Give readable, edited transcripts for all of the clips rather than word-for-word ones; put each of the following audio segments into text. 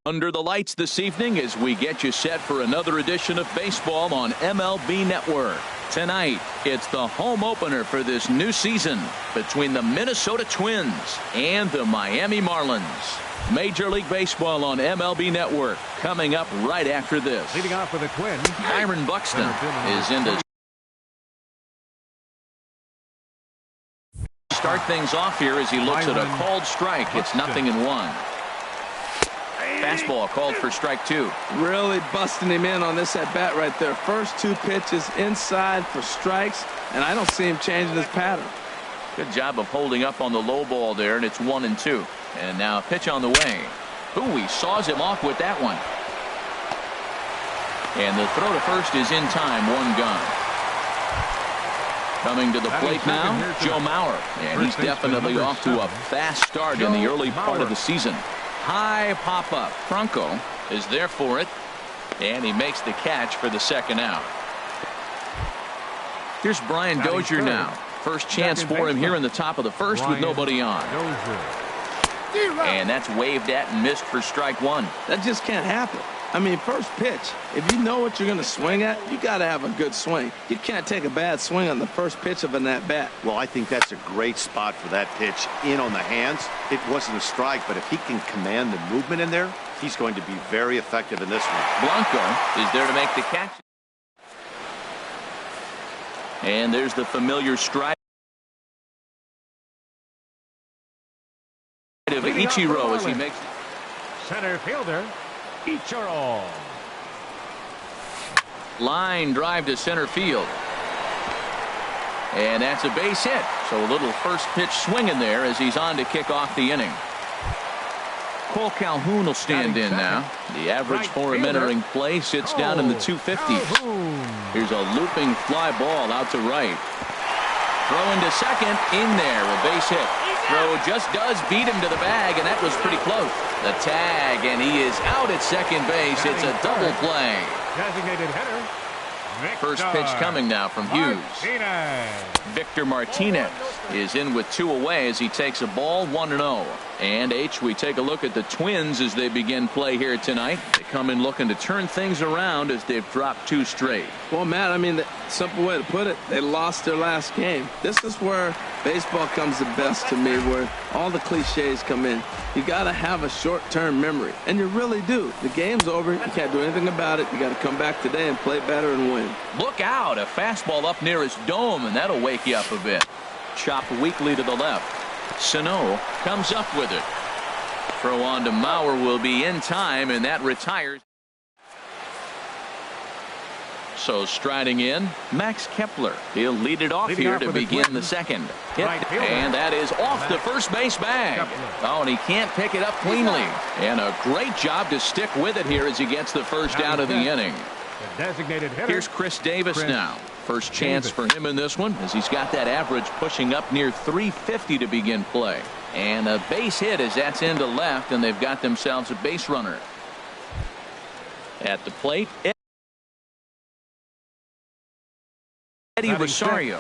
Under the lights this evening as we get you set for another edition of baseball on MLB Network. Tonight, it's the home opener for this new season between the Minnesota Twins and the Miami Marlins. Major League Baseball on MLB Network coming up right after this. Leading off for the Twins, Byron Buxton is into start things off here as he looks at a called strike. It's 0-1. Fastball called for strike 2. Really busting him in on this at bat right there. First 2 pitches inside for strikes, and I don't see him changing his pattern. Good job of holding up on the low ball there, and it's 1-2. And now a pitch on the way. Ooh, he saws him off with that one. And the throw to first is in time, 1 gone. Coming to the plate now, Joe Mauer. And he's definitely off to a fast start in the early part of the season. High pop-up. Franco is there for it, and he makes the catch for the second out. Here's Brian Dozier now. First chance for him here in the top of the first with nobody on. And that's waved at and missed for strike 1. That just can't happen. I mean, first pitch, if you know what you're going to swing at, you got to have a good swing. You can't take a bad swing on the first pitch of an at-bat. Well, I think that's a great spot for that pitch in on the hands. It wasn't a strike, but if he can command the movement in there, he's going to be very effective in this one. Blanco is there to make the catch. And there's the familiar strike of Ichiro as he makes center fielder Ichiro. Line drive to center field. And that's a base hit. So a little first pitch swing in there as he's on to kick off the inning. Cole Calhoun will stand in now. The average for him entering play sits down in the 250s. Here's a looping fly ball out to right. Throw into second, in there, a base hit. Throw just does beat him to the bag, and that was pretty close. The tag, and he is out at second base. It's a double play. Designated hitter. First pitch coming now from Hughes. Victor Martinez is in with 2 away as he takes a ball 1-0. And we take a look at the Twins as they begin play here tonight. They come in looking to turn things around as they've dropped 2 straight. Well, Matt, I mean, the simple way to put it, they lost their last game. This is where baseball comes the best to me, where all the cliches come in. You got to have a short-term memory, and you really do. The game's over. You can't do anything about it. You got to come back today and play better and win. Look out, a fastball up near his dome, and that'll wake you up a bit. Chop weakly to the left. Sano comes up with it. Throw on to Mauer will be in time, and that retires. So striding in, Max Kepler. He'll lead it off here to begin the second. Hit, and that is off the first base bag. Oh, and he can't pick it up cleanly. And a great job to stick with it here as he gets the first out of the inning. Here's Chris Davis now. First chance for him in this one as he's got that average pushing up near 350 to begin play. And a base hit as that's into left, and they've got themselves a base runner. At the plate, Eddie Rosario.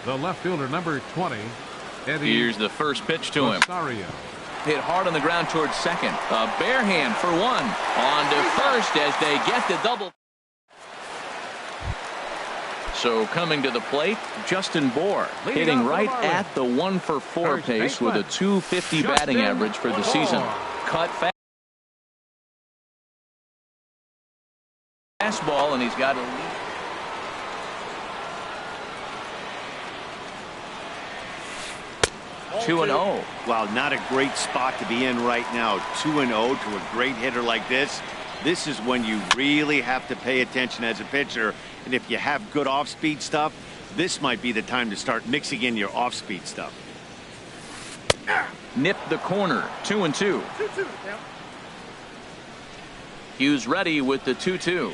The left fielder, number 20. Eddie. Here's the first pitch to him. Rosario. Hit hard on the ground towards second. A bare hand for 1. On to first as they get the double. So coming to the plate, Justin Bour hitting right at the 1-for-4 pace with a .250 batting average for the season. Cut fastball, and he's got a lead. Oh, 2-0. Wow, not a great spot to be in right now. 2-0 to a great hitter like this. This is when you really have to pay attention as a pitcher. And if you have good off-speed stuff, this might be the time to start mixing in your off-speed stuff. Nip the corner. 2-2. Hughes ready with the 2-2.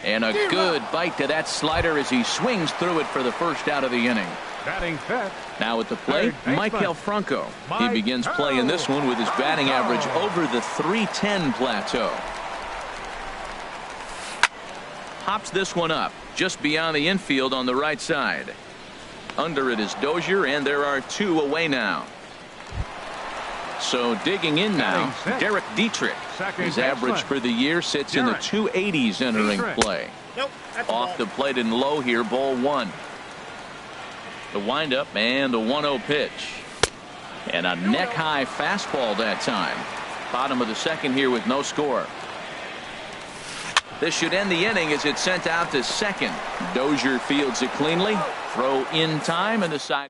And a good bite to that slider as he swings through it for the first out of the inning. Batting fifth. Now at the plate, Maikel Franco. He begins play in this one with his batting average over the .310 plateau. Hops this one up just beyond the infield on the right side. Under it is Dozier, and there are 2 away now. So digging in now, Derek Dietrich. His average for the year sits in the 280s entering play. Off the plate and low here, ball one. The windup and the 1-0 pitch. And a neck-high fastball that time. Bottom of the second here with no score. This should end the inning as it's sent out to second. Dozier fields it cleanly. Throw in time and the side.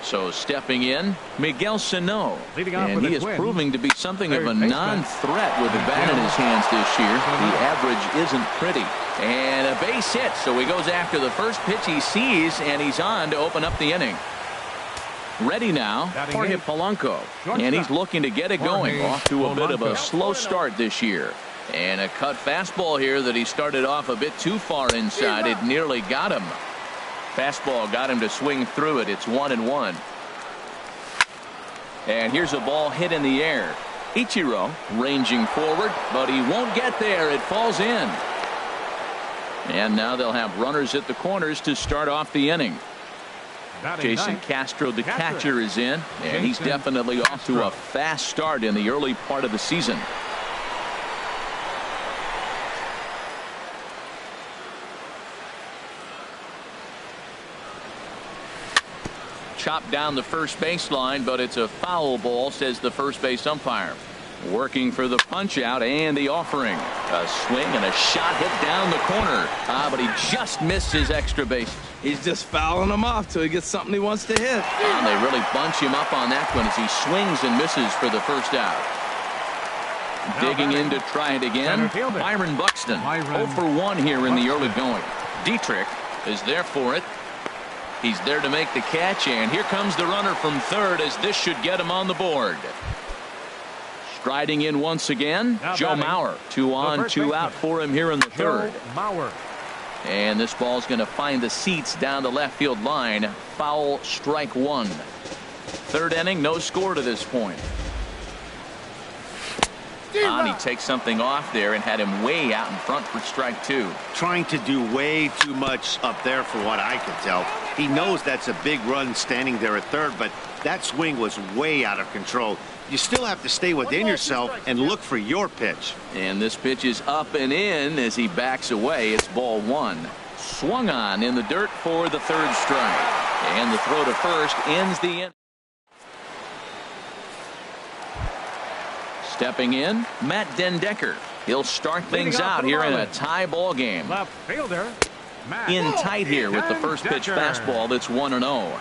So stepping in, Miguel Sano. And he is proving to be something of a non-threat with the bat in his hands this year. The average isn't pretty. And a base hit, so he goes after the first pitch he sees, and he's on to open up the inning. Ready now, Jorge Polanco. And he's looking to get it going. Off to a bit of a slow start this year. And a cut fastball here that he started off a bit too far inside. It nearly got him. Fastball got him to swing through it. It's 1-1. And here's a ball hit in the air. Ichiro ranging forward, but he won't get there. It falls in. And now they'll have runners at the corners to start off the inning. Jason Castro, the catcher, is in, and he's definitely off to a fast start in the early part of the season. Chopped down the first baseline, but it's a foul ball, says the first base umpire. Working for the punch out and the offering. A swing and a shot hit down the corner. But he just missed his extra bases. He's just fouling them off till he gets something he wants to hit. And they really bunch him up on that one as he swings and misses for the first out. Digging in to try it again, Byron Buxton. 0 for 1 here in the early going. Dietrich is there for it. He's there to make the catch, and here comes the runner from third as this should get him on the board. Striding in once again, Joe Mauer. 2 on, 2 out for him here in the third. And this ball's going to find the seats down the left field line. Foul, strike one. Third inning, no score to this point. He takes something off there and had him way out in front for strike two. Trying to do way too much up there for what I can tell. He knows that's a big run standing there at third, but that swing was way out of control. You still have to stay within yourself and look for your pitch. And this pitch is up and in as he backs away. It's ball one. Swung on in the dirt for the third strike. And the throw to first ends the inning. Stepping in, Matt Dendecker. He'll start things out here in a tie ball game. Left fielder, in tight here with the first pitch fastball. That's 1-0.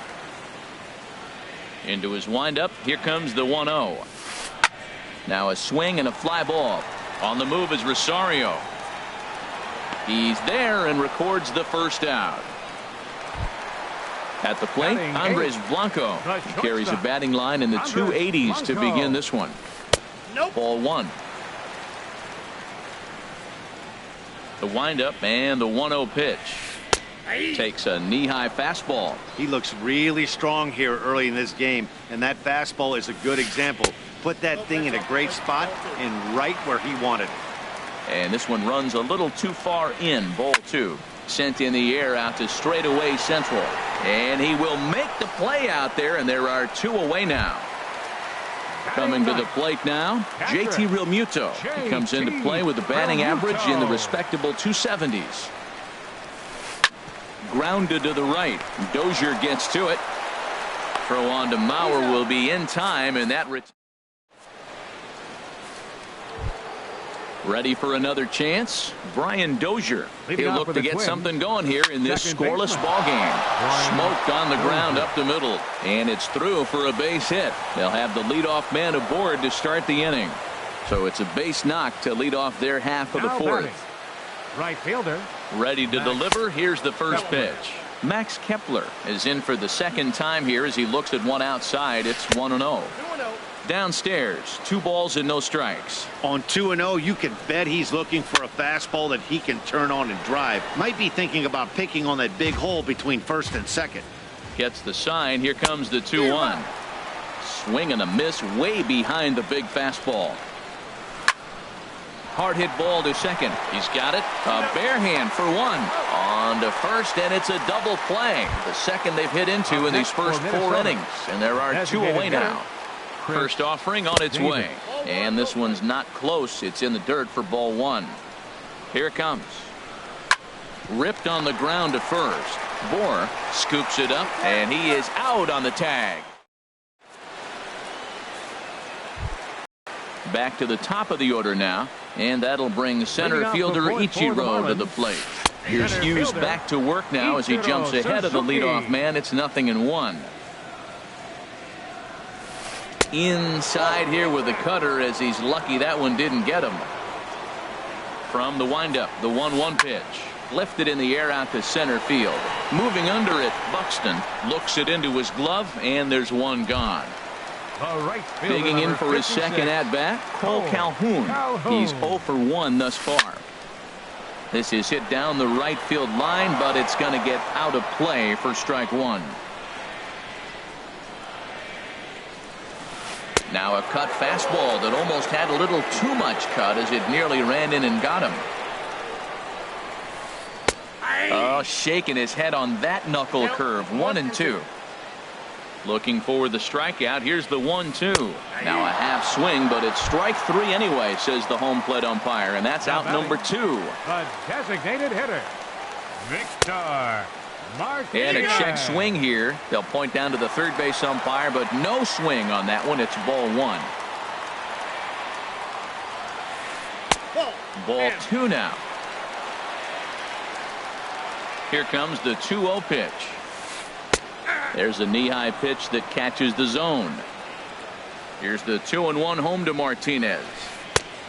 Into his windup. Here comes the 1-0. Now a swing and a fly ball. On the move is Rosario. He's there and records the first out. At the plate, Andres Blanco. He carries a batting line in the 280s to begin this one. Ball one. The windup and the 1-0 pitch. Takes a knee-high fastball. He looks really strong here early in this game, and that fastball is a good example. Put that thing in a great spot and right where he wanted it. And this one runs a little too far in. Ball two. Sent in the air out to straightaway central. And he will make the play out there, and there are 2 away now. Coming to the plate now, JT Realmuto. He comes into play with a batting average in the respectable 270s. Grounded to the right. Dozier gets to it. Throw on to Mauer will be in time, and that ready for another chance. Brian Dozier. He'll look to get something going here in this scoreless ball game. Smoked on the ground up the middle, and it's through for a base hit. They'll have the leadoff man aboard to start the inning. So it's a base knock to lead off their half of the fourth. Right fielder. Ready to deliver. Here's the first pitch. Max Kepler is in for the second time here as he looks at one outside. It's 1-0. Downstairs, 2 balls and no strikes. On 2-0, you can bet he's looking for a fastball that he can turn on and drive. Might be thinking about picking on that big hole between first and second. Gets the sign. Here comes the 2-1. Swing and a miss way behind the big fastball. Hard hit ball to second. He's got it. A bare hand for one. On to first, and it's a double play. The second they've hit into in these first 4 innings. And there are 2 away now. First offering on its way. And this one's not close. It's in the dirt for ball 1. Here it comes. Ripped on the ground to first. Bohr scoops it up, and he is out on the tag. Back to the top of the order now, and that'll bring center fielder Ichiro to the plate. Here's Hughes back to work now as he jumps ahead of the leadoff man. It's 0-1. Inside here with the cutter, as he's lucky that one didn't get him. From the windup, the 1-1 pitch. Lifted in the air out to center field. Moving under it, Buxton looks it into his glove, and there's one gone. Digging in for his second at-bat, Cole Calhoun. He's 0 for 1 thus far. This is hit down the right field line, but it's going to get out of play for strike 1. Now a cut fastball that almost had a little too much cut as it nearly ran in and got him. Oh, shaking his head on that knuckle curve. 1-2. Looking for the strikeout. Here's the 1-2. Now a half swing, but it's strike 3 anyway, says the home plate umpire, and that's out number 2. The designated hitter, Victor Martinez. And a check swing here. They'll point down to the third base umpire, but no swing on that one. It's ball 1. Ball 2 now. Here comes the 2-0 pitch. There's a knee-high pitch that catches the zone. Here's the 2-1 home to Martinez.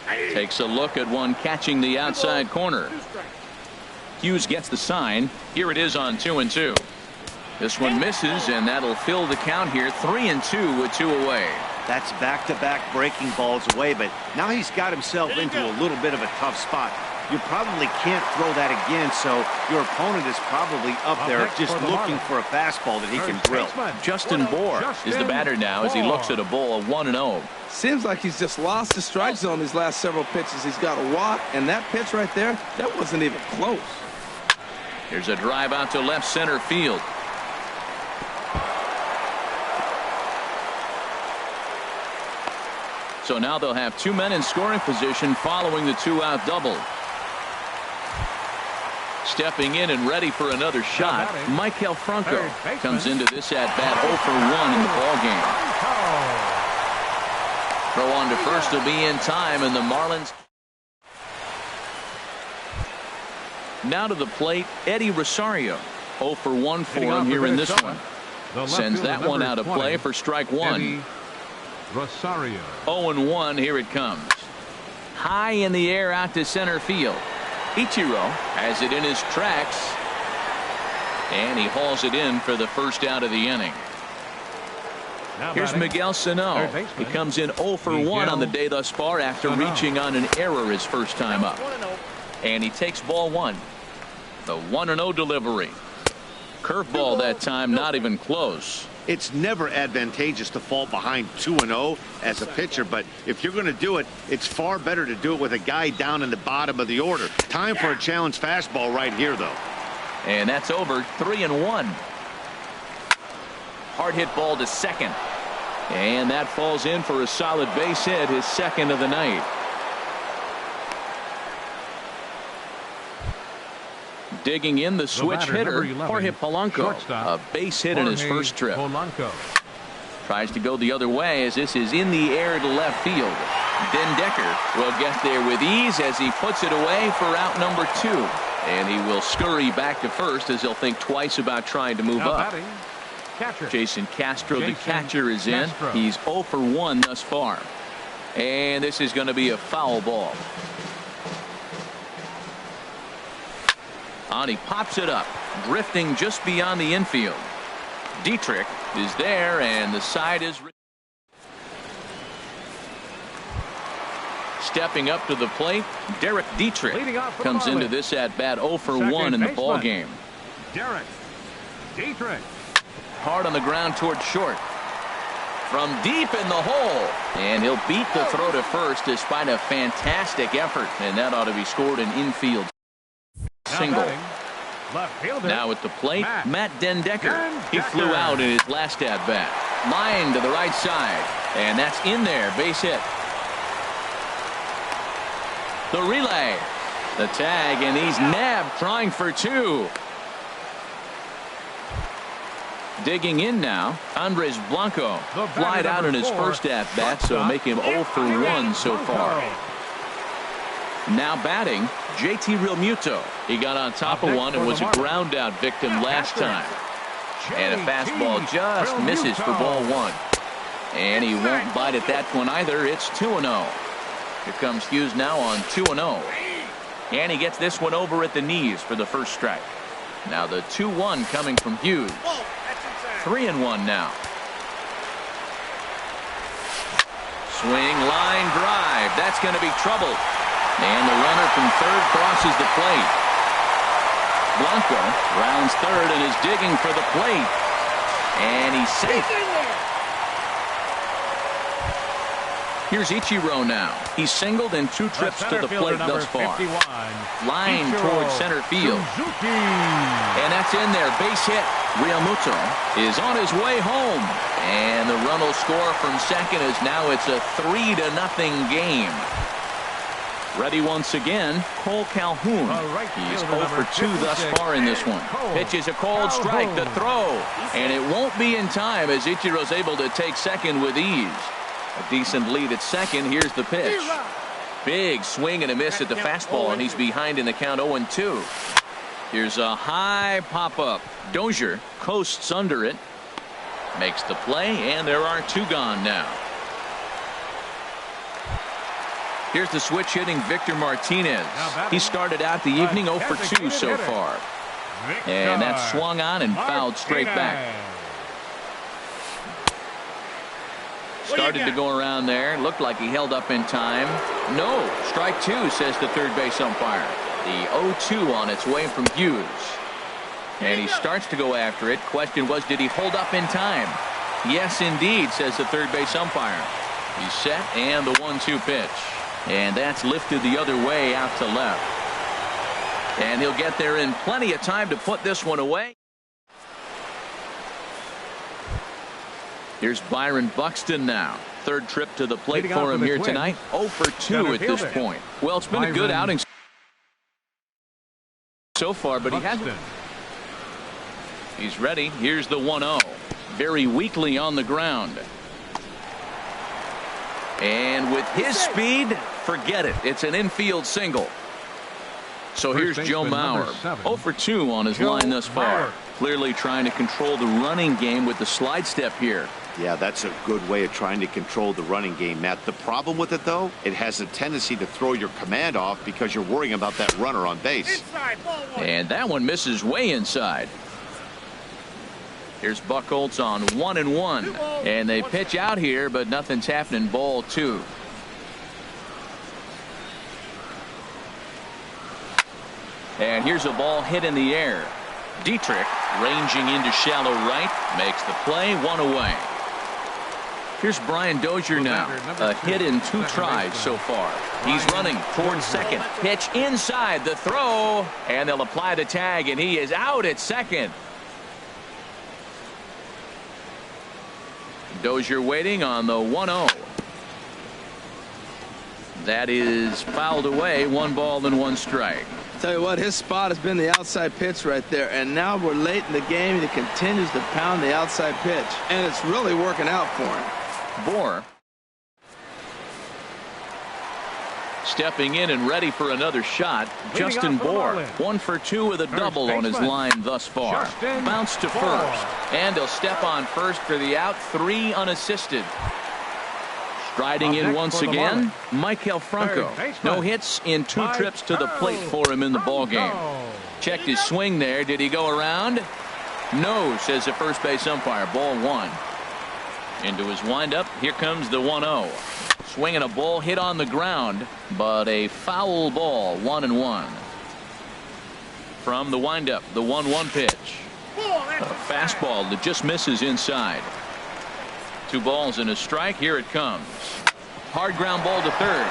Takes a look at one catching the outside corner. Hughes gets the sign. Here it is on 2-2. This one misses, and that'll fill the count here. 3-2 with 2 away. That's back-to-back breaking balls away, but now he's got himself into a little bit of a tough spot. You probably can't throw that again, so your opponent is probably up there just looking for a fastball that he can drill. Justin Bohr is the batter now as he looks at a ball of 1-0. Seems like he's just lost the strike zone these last several pitches. He's got a walk, and that pitch right there, that wasn't even close. Here's a drive out to left center field. So now they'll have 2 men in scoring position following the 2-out double. Stepping in and ready for another shot, Michael Franco comes into this at-bat 0 for 1 in the ballgame. Throw on to first will be in time, and the Marlins. Now to the plate, Eddie Rosario. 0 for 1 for him here in this one. Sends that one out of play for strike 1. Rosario. 0-1, here it comes. High in the air out to center field. Ichiro has it in his tracks, and he hauls it in for the first out of the inning. Here's Miguel Sano. He comes in 0 for 1 on the day thus far after reaching on an error his first time up. And he takes ball 1. The 1-0 delivery. Curveball that time, not even close. It's never advantageous to fall behind 2-0 as a pitcher, but if you're going to do it, it's far better to do it with a guy down in the bottom of the order. Time for a challenge fastball right here, though. And that's over. 3-1. Hard hit ball to second. And that falls in for a solid base hit, his second of the night. Digging in, the switch hitter, Jorge Polanco. A base hit in his first trip. Tries to go the other way as this is in the air to left field. Den Decker will get there with ease as he puts it away for out number 2. And he will scurry back to first as he'll think twice about trying to move up. Jason Castro, the catcher, is in. He's 0 for 1 thus far. And this is going to be a foul ball. And he pops it up, drifting just beyond the infield. Dietrich is there, and the side is. Stepping up to the plate, Derek Dietrich comes into this at-bat 0 for 1 in the ballgame. Derek Dietrich. Hard on the ground toward short. from deep in the hole. And he'll beat the throw to first despite a fantastic effort. And that ought to be scored an infield single. Now at the plate, Matt Dendecker. He flew out in his last at-bat. Line to the right side. And that's in there. Base hit. The relay. The tag, and he's nabbed trying for two. Digging in now, Andres Blanco flied out in his first at-bat, so make him 0 for 1 so far. Now batting, JT Realmuto. He got on top of one and was a ground-out victim last time. And a fastball just misses for ball one. And he won't bite at that one either. It's 2-0. Here comes Hughes now on 2-0. And he gets this one over at the knees for the first strike. Now the 2-1 coming from Hughes. 3-1 now. Swing, line drive. That's going to be trouble. And the runner from third crosses the plate. Blanco rounds third and is digging for the plate. And he's safe. Here's Ichiro now. He's singled in 2 trips to the plate thus far. Line towards center field. And that's in there. Base hit. Realmuto is on his way home. And the run will score from second as now it's a 3-0 game. Ready once again, Cole Calhoun. He's 0 for 2 thus far in this one. Pitches a cold strike, the throw. And it won't be in time as Ichiro's able to take second with ease. A decent lead at second. Here's the pitch. Big swing and a miss at the fastball, and he's behind in the count 0-2. Here's a high pop-up. Dozier coasts under it. Makes the play, and there are 2 gone now. Here's the switch hitting Victor Martinez. He started out the evening 0 for 2 so far. And that's swung on and fouled straight back. Started to go around there. Looked like he held up in time. No. Strike 2, says the third base umpire. The 0-2 on its way from Hughes. And he starts to go after it. Question was, did he hold up in time? Yes, indeed, says the third base umpire. He's set, and the 1-2 pitch. And that's lifted the other way out to left. And he'll get there in plenty of time to put this one away. Here's Byron Buxton now. Third trip to the plate for him here tonight. 0 for 2 at this point. Well, it's been a good outing so far, but he hasn't. He's ready. Here's the 1-0. Very weakly on the ground. And with his speed, forget it. It's an infield single. So here's Joe Mauer. 0 for 2 on his line thus far. Clearly trying to control the running game with the slide step here. Yeah, that's a good way of trying to control the running game, Matt. The problem with it, though, it has a tendency to throw your command off because you're worrying about that runner on base. And that one misses way inside. Here's Buchholz on 1-1. And they pitch out here, but nothing's happening. Ball 2. And here's a ball hit in the air. Dietrich ranging into shallow right. Makes the play. 1 away. Here's Brian Dozier now. A hit in 2 tries so far. He's running towards second. Pitch inside the throw. And they'll apply the tag, and he is out at second. Dozier waiting on the 1-0. That is fouled away. 1 ball and 1 strike. Tell you what, his spot has been the outside pitch right there, and now we're late in the game and he continues to pound the outside pitch, and it's really working out for him. Bohr stepping in and ready for another shot. Justin Bohr 1 for 2 with a double on his line thus far. Bounce to first, and he'll step on first for the out. 3 unassisted. Striding in once again, Maikel Franco. No hits in 2 trips to the plate for him in the ballgame. Checked his swing there. Did he go around? No, says the first base umpire. Ball 1. Into his windup. Here comes the 1-0. Swinging a ball hit on the ground, but a foul ball. 1-1. From the windup, the 1-1 pitch. A fastball that just misses inside. 2 balls and a strike. Here it comes. Hard ground ball to third.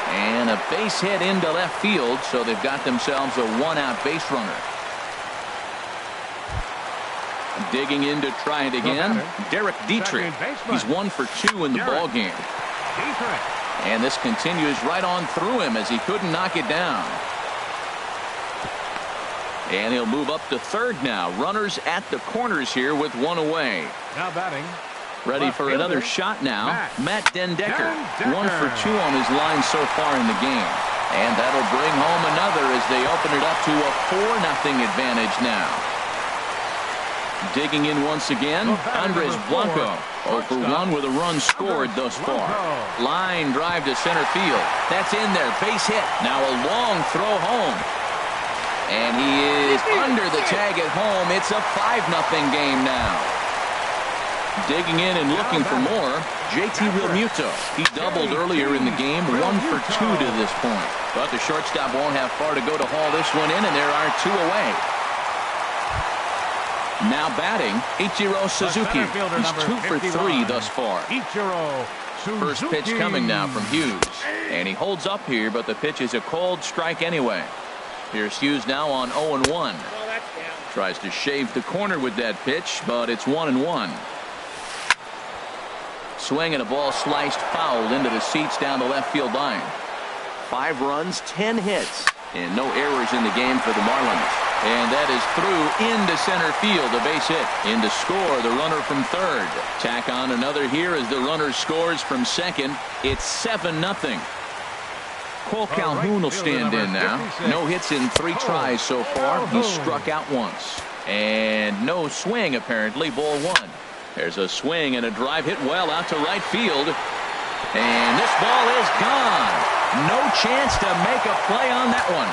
And a base hit into left field, so they've got themselves a 1-out base runner. Digging in to try it again, Derek Dietrich. He's 1 for 2 in the ball game. And this continues right on through him as he couldn't knock it down. And he'll move up to third now. Runners at the corners here with 1 away. Now batting. Ready for another shot now. Matt Dendecker. 1 for 2 on his line so far in the game. And that'll bring home another as they open it up to a 4-0 advantage now. Digging in once again, Andres Blanco. 0 for 1 with a run scored thus far. Line drive to center field. That's in there. Base hit. Now a long throw home. And he is under the tag at home. It's a 5-0 game now. Digging in and looking for more, JT Realmuto. He doubled earlier in the game, 1 for 2 to this point. But the shortstop won't have far to go to haul this one in, and there are 2 away. Now batting, Ichiro Suzuki. He's 2 for 3 thus far. First pitch coming now from Hughes. And he holds up here, but the pitch is a cold strike anyway. Here's Hughes now on 0-1. Tries to shave the corner with that pitch, but it's 1-1. Swing and a ball sliced foul into the seats down the left field line. 5 runs, 10 hits, and no errors in the game for the Marlins. And that is through into center field, a base hit. In to score, the runner from third. Tack on another here as the runner scores from second. It's 7-0. Cole Calhoun will stand in now. No hits in 3 tries so far. He struck out once. And no swing, apparently. Ball 1. There's a swing and a drive hit well out to right field. And this ball is gone. No chance to make a play on that one.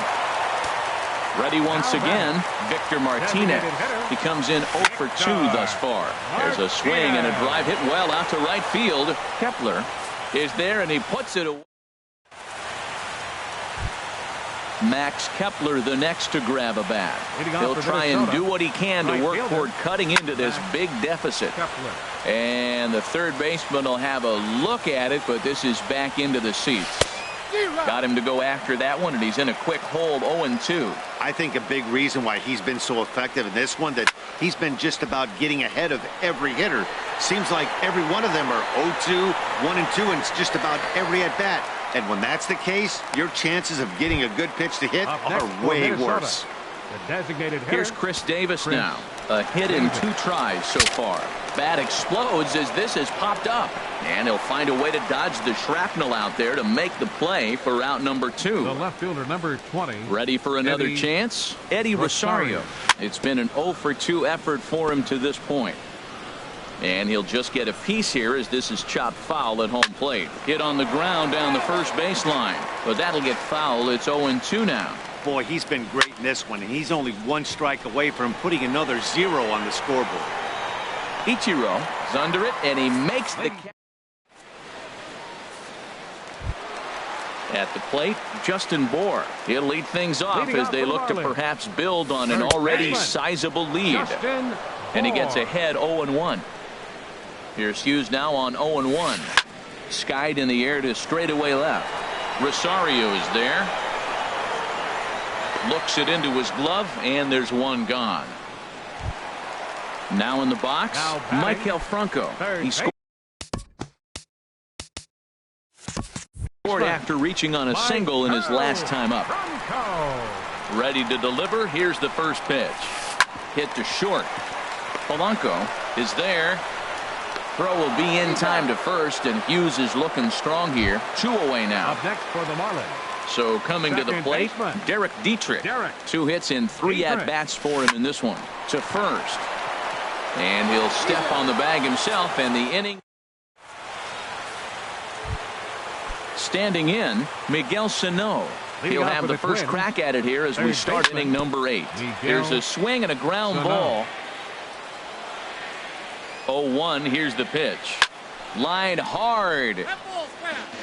Ready once again, Victor Martinez. He comes in 0 for 2 thus far. There's a swing and a drive hit well out to right field. Kepler is there and he puts it away. Max Kepler the next to grab a bat. He'll try and do what he can to work toward cutting into this big deficit. And the third baseman will have a look at it, but this is back into the seats. Got him to go after that one, and he's in a quick hold, 0-2. I think a big reason why he's been so effective in this one, that he's been just about getting ahead of every hitter. Seems like every one of them are 0-2, 1-2, and it's just about every at-bat. And when that's the case, your chances of getting a good pitch to hit are way worse. Here's Chris Davis now. A hit in 2 tries so far. Bat explodes as this has popped up. And he'll find a way to dodge the shrapnel out there to make the play for out number 2. The left fielder, number 20. Ready for another chance? Eddie Rosario. It's been an 0 for 2 effort for him to this point. And he'll just get a piece here as this is chopped foul at home plate. Hit on the ground down the first baseline. But that'll get foul. It's 0-2 now. Boy, he's been great in this one, and he's only 1 strike away from putting another 0 on the scoreboard. Ichiro is under it, and he makes the catch. At the plate, Justin Bohr. He'll lead things off as they look to perhaps build on an already sizable lead. And he gets ahead 0-1. Here's Hughes now on 0-1. Skied in the air to straightaway left. Rosario is there. Looks it into his glove, and there's 1 gone. Now in the box, Maikel Franco. He scored after reaching on a single in his last time up. Ready to deliver. Here's the first pitch. Hit to short. Polanco is there. Throw will be in time to first, and Hughes is looking strong here. 2 away now. Up next for the Marlins. So coming to the plate, Derek Dietrich. 2 hits in 3 at-bats for him in this one. To first. And he'll step on the bag himself, and the inning. Standing in, Miguel Sano. He'll have the first crack at it here as we start inning number 8. Here's a swing and a ground ball. 0-1, here's the pitch. Line hard.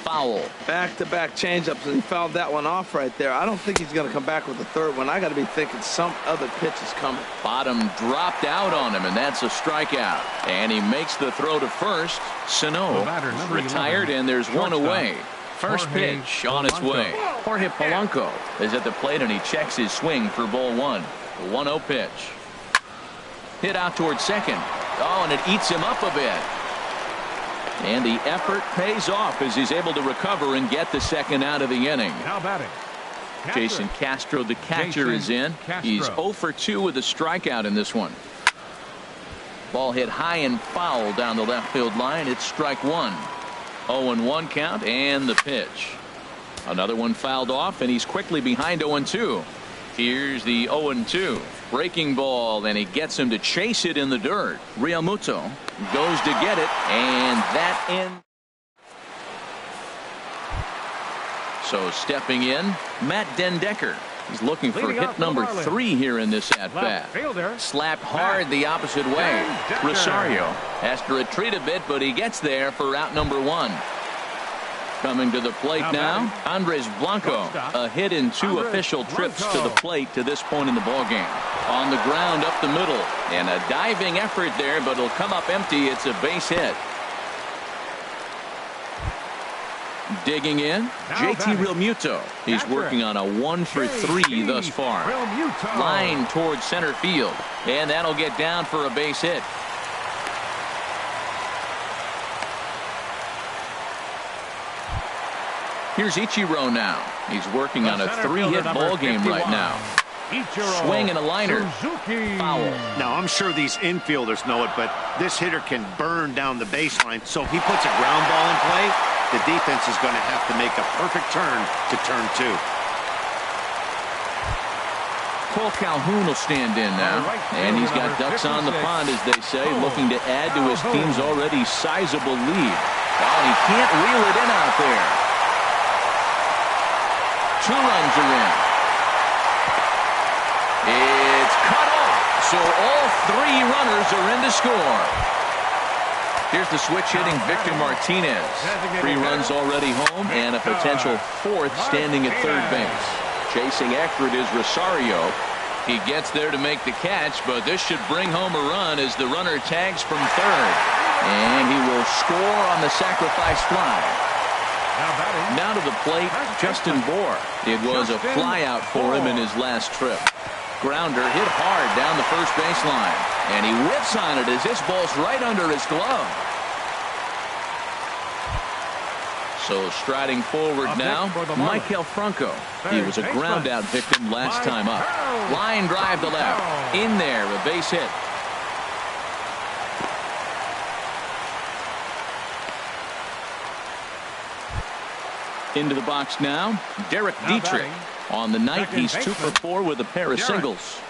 foul. Back-to-back changeups, and he fouled that one off right there. I don't think he's going to come back with the third one. I got to be thinking some other pitch is coming. Bottom dropped out on him, and that's a strikeout. And he makes the throw to first. Sano is retired, and there's one away. First pitch on its way. Jorge Polanco is at the plate, and he checks his swing for ball one. The 1-0 pitch. Hit out towards second. Oh, and it eats him up a bit. And the effort pays off as he's able to recover and get the second out of the inning. Now batting. Jason Castro, the catcher, is in. He's 0 for 2 with a strikeout in this one. Ball hit high and foul down the left field line. It's strike one. 0-1 count, and the pitch. Another one fouled off, and he's quickly behind 0-2. Here's the 0-2. Breaking ball, and he gets him to chase it in the dirt. Realmuto goes to get it, and that ends. So stepping in, Matt Dendecker. He's looking for hit number 3 here in this at-bat. Slapped hard the opposite way. Rosario has to retreat a bit, but he gets there for out number 1. Coming to the plate now, Andres Blanco. A hit in 2 official trips to the plate to this point in the ballgame. On the ground up the middle, and a diving effort there, but it'll come up empty. It's a base hit. Digging in, JT Realmuto. He's working on a 1 for 3 thus far. Line towards center field, and that'll get down for a base hit. Here's Ichiro now. He's working on a 3-hit ball game right now. Swing and a liner. Foul. Now, I'm sure these infielders know it, but this hitter can burn down the baseline. So if he puts a ground ball in play, the defense is going to have to make a perfect turn to turn 2. Cole Calhoun will stand in now, and he's got ducks on the pond, as they say, looking to add to his team's already sizable lead. Oh, and he can't reel it in out there. 2 runs are in. It's cut off, so all 3 runners are in to score. Here's the switch hitting Victor Martinez. 3 runs already home, and a potential 4th standing at third base. Chasing after it is Rosario. He gets there to make the catch, but this should bring home a run as the runner tags from third. And he will score on the sacrifice fly. Now to the plate, Justin Bohr. It was a flyout for him in his last trip. Grounder hit hard down the first baseline, and he whips on it as this ball's right under his glove. So striding forward now, Michael Franco. He was a ground out victim last time up. Line drive to left. In there, a base hit. Into the box now, Derek Dietrich. On the night, he's 2 for 4 with a pair of singles.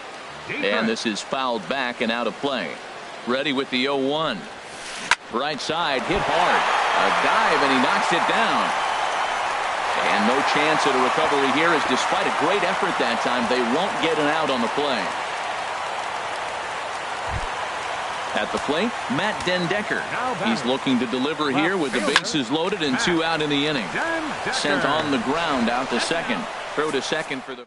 And this is fouled back and out of play. Ready with the 0-1. Right side, hit hard. A dive, and he knocks it down. And no chance at a recovery here, as despite a great effort that time, they won't get an out on the play. At the plate, Matt Dendecker. He's looking to deliver here with the bases loaded and 2 out in the inning. Sent on the ground out to second. Throw to second for the...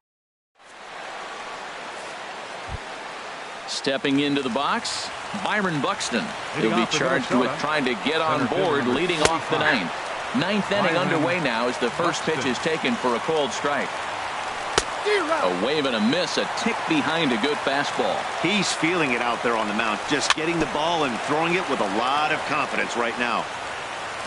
Stepping into the box, Byron Buxton. He'll be charged with trying to get on board leading off the ninth. 9th inning underway now as the first pitch is taken for a called strike. A wave and a miss, a tick behind a good fastball. He's feeling it out there on the mound, just getting the ball and throwing it with a lot of confidence right now.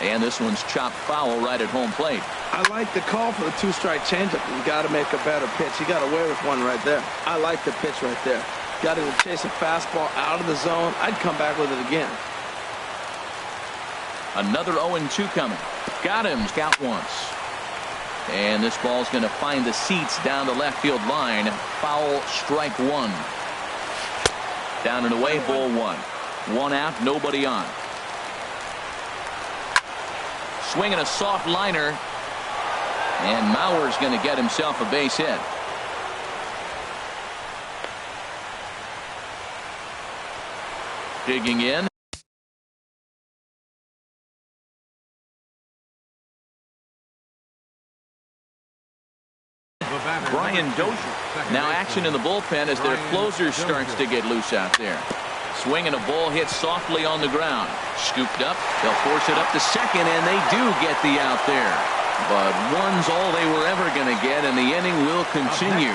And this one's chopped foul right at home plate. I like the call for the 2-strike changeup. You got to make a better pitch. He got away with one right there. I like the pitch right there. Got him to chase a fastball out of the zone. I'd come back with it again. Another 0-2 coming. Got him. Scout once. And this ball's going to find the seats down the left field line. Foul, strike 1. Down and away, ball 1. 1 out, nobody on. Swinging a soft liner. And Mauer's going to get himself a base hit. Digging in. Brian Dozier. Now action in the bullpen as their closer starts to get loose out there. Swing and a ball hit softly on the ground. Scooped up. They'll force it up to second, and they do get the out there. But one's all they were ever going to get, and the inning will continue.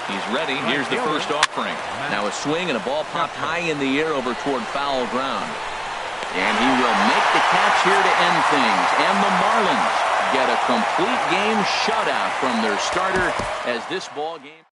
He's ready. Here's the first offering. Now a swing and a ball popped high in the air over toward foul ground. And he will make the catch here to end things. And the Marlins get a complete game shutout from their starter as this ball game.